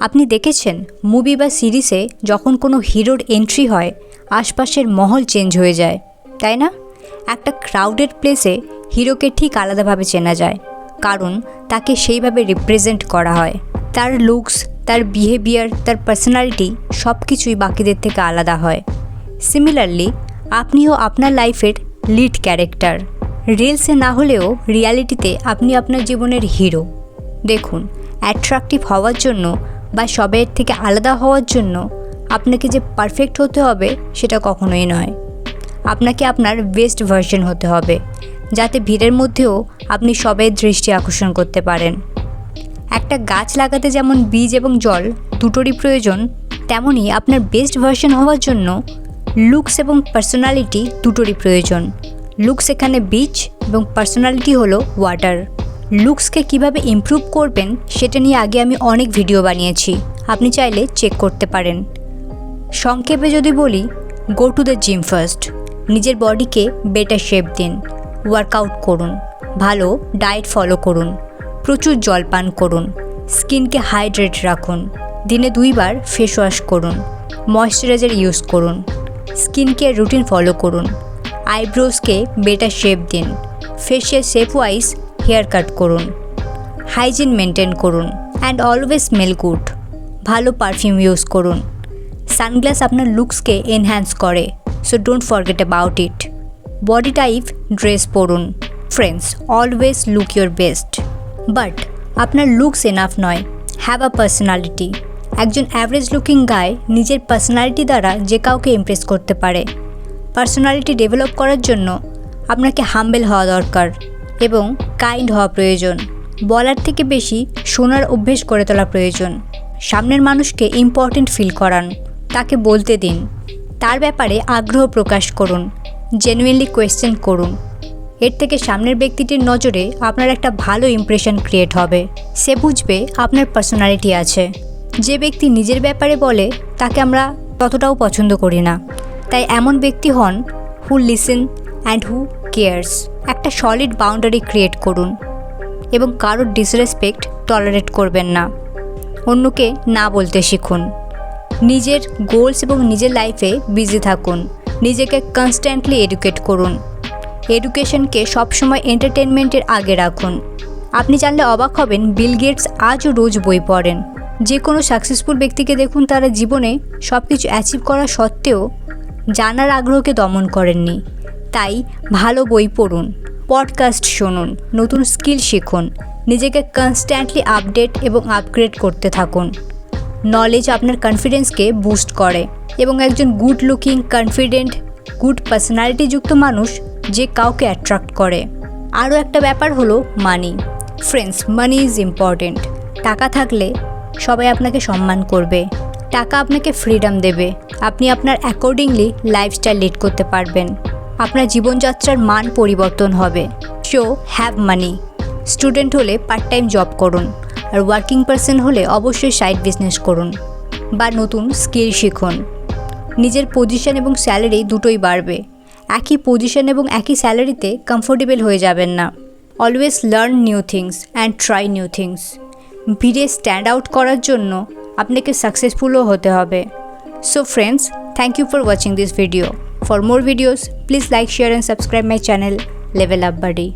আপনি দেখেছেন মুভি বা সিরিজে যখন কোনো হিরোর এন্ট্রি হয় আশপাশের মহল চেঞ্জ হয়ে যায়, তাই না? একটা ক্রাউডেড প্লেসে হিরোকে ঠিক আলাদাভাবে চেনা যায়, কারণ তাকে সেইভাবে রিপ্রেজেন্ট করা হয়। তার লুকস, তার বিহেভিয়ার, তার পার্সোনালিটি সব কিছুই বাকিদের থেকে আলাদা হয়। সিমিলারলি আপনিও আপনার লাইফের লিড ক্যারেক্টার। রিলসে না হলেও রিয়ালিটিতে আপনি আপনার জীবনের হিরো। দেখুন, অ্যাট্রাকটিভ হওয়ার জন্য বা সবের থেকে আলাদা হওয়ার জন্য আপনাকে যে পারফেক্ট হতে হবে সেটা কখনোই নয়। আপনাকে আপনার বেস্ট ভার্সন হতে হবে, যাতে ভিড়ের মধ্যেও আপনি সবের দৃষ্টি আকর্ষণ করতে পারেন। একটা গাছ লাগাতে যেমন বীজ এবং জল দুটোরই প্রয়োজন, তেমনই আপনার বেস্ট ভার্সন হওয়ার জন্য লুকস এবং পার্সোনালিটি দুটোরই প্রয়োজন। লুকস এখানে বীজ এবং পার্সোনালিটি হলো ওয়াটার। লুকসকে কিভাবে ইমপ্রুভ করবেন সেটা নিয়ে আগে আমি অনেক ভিডিও বানিয়েছি, আপনি চাইলে চেক করতে পারেন। সংক্ষেপে যদি বলি, go to the gym first. নিজের বডিকে বেটার শেপ দিন, ওয়ার্কআউট করুন, ভালো ডায়েট ফলো করুন, প্রচুর জল পান করুন, স্কিনকে হাইড্রেট রাখুন, দিনে 2 বার ফেস ওয়াশ করুন, ময়শ্চারাইজার ইউজ করুন, স্কিন কেয়ার রুটিন ফলো করুন, আইব্রোজকে বেটার শেপ দিন, facial shape wise hair cut করুন, হাইজিন মেনটেন করুন অ্যান্ড অলওয়েজ স্মেল গুড। ভালো পারফিউম ইউজ করুন। সানগ্লাস আপনার লুকসকে এনহ্যান্স করে, so don't forget about it. Body type dress পরুন। Friends, always look your best. But আপনার লুকস এনাফ নয়, হ্যাভ আ পার্সোনালিটি। একজন অ্যাভারেজ লুকিং গায় নিজের পার্সোনালিটি দ্বারা যে কাউকে ইমপ্রেস করতে পারে। পার্সোনালিটি ডেভেলপ করার জন্য আপনাকে হাম্বেল হওয়া দরকার এবং কাইন্ড হওয়া প্রয়োজন। বলার থেকে বেশি শোনার অভ্যেস করে তোলা প্রয়োজন। সামনের মানুষকে ইম্পর্ট্যান্ট ফিল করান, তাকে বলতে দিন, তার ব্যাপারে আগ্রহ প্রকাশ করুন, জেনুইনলি কোয়েশ্চেন করুন। এর থেকে সামনের ব্যক্তিটির নজরে আপনার একটা ভালো ইমপ্রেশন ক্রিয়েট হবে। সে বুঝবে আপনার পার্সোনালিটি আছে। যে ব্যক্তি নিজের ব্যাপারে বলে তাকে আমরা ততটাও পছন্দ করি না। তাই এমন ব্যক্তি হন হু লিসেন অ্যান্ড হু কেয়ার্স। একটা সলিড বাউন্ডারি ক্রিয়েট করুন এবং কারোর ডিসরেসপেক্ট টলারেট করবেন না। অন্যকে না বলতে শিখুন। নিজের গোলস এবং নিজের লাইফে বিজি থাকুন। নিজেকে কনস্ট্যান্টলি এডুকেট করুন। এডুকেশনকে সবসময় এন্টারটেনমেন্টের আগে রাখুন। আপনি জানলে অবাক হবেন, বিল গেটস আজও রোজ বই পড়েন। যে কোনো সাকসেসফুল ব্যক্তিকে দেখুন, তারা জীবনে সব কিছু অ্যাচিভ করা সত্ত্বেও জানার আগ্রহকে দমন করেননি। তাই ভালো বই পড়ুন, পডকাস্ট শুনুন, নতুন স্কিল শিখুন, নিজেকে কনস্ট্যান্টলি আপডেট এবং আপগ্রেড করতে থাকুন। নলেজ আপনার কনফিডেন্সকে বুস্ট করে এবং একজন গুড লুকিং, কনফিডেন্ট, গুড পার্সোনালিটিযুক্ত মানুষ যে কাউকে অ্যাট্রাক্ট করে। আরও একটা ব্যাপার হলো money. Friends, money is important. টাকা থাকলে সবাই আপনাকে সম্মান করবে। টাকা আপনাকে ফ্রিডম দেবে। আপনি আপনার অ্যাকর্ডিংলি লাইফস্টাইল লিড করতে পারবেন। আপনার জীবনযাত্রার মান পরিবর্তন হবে। So have money. স্টুডেন্ট হলে পার্ট টাইম জব করুন, আর ওয়ার্কিং পারসন হলে অবশ্যই সাইড বিজনেস করুন বা নতুন স্কিল শিখুন। নিজের পজিশন এবং স্যালারি দুটোই বাড়বে। একই পজিশন এবং একই স্যালারিতে কমফোর্টেবল হয়ে যাবেন না। Always learn new things and try new things. ভিড়ে স্ট্যান্ড আউট করার জন্য আপনাকে সাকসেসফুলও হতে হবে। So friends, thank you for watching this video. For more videos, please like, share and subscribe my channel Level Up Buddy.